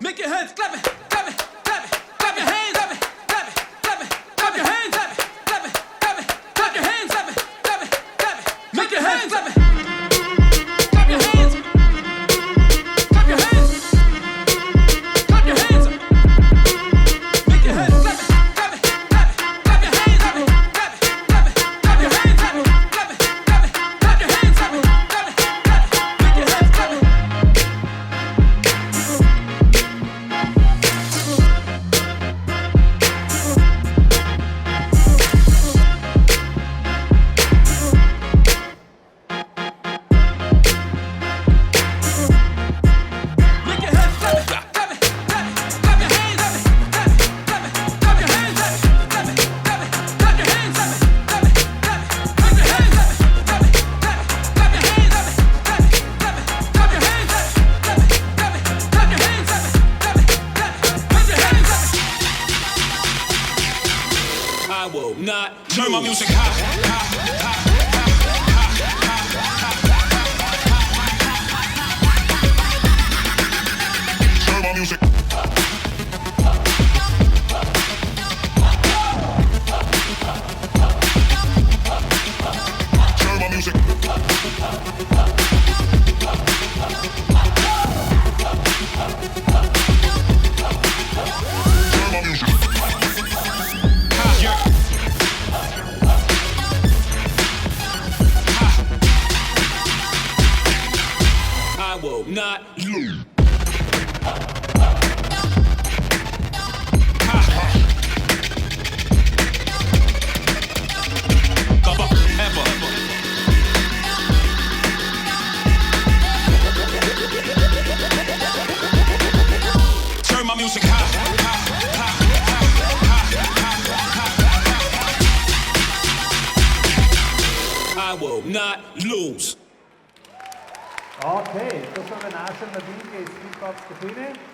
Make your hands, clap it, clap it, clap it, clap your hands, clap it, clap it, clap it, clap your hands, clap it, clap it, clap it, clap your hands, clap it, clap it, clap it, make your hands, clap it, clap your hands, clap your hands, clap your hands, make your hands, clap it, clap it, clap it, clap your hands, clap it, clap it, clap it, clap your hands, clap it, clap it, clap it, clap your hands, clap it, clap it, clap it, make your hands, clap it. I will not turn my music high. Turn my music. Turn my music. I will not lose. Turn my music high. I will not lose. Okay, to so v našem nadimke iz Hip Hop skupine.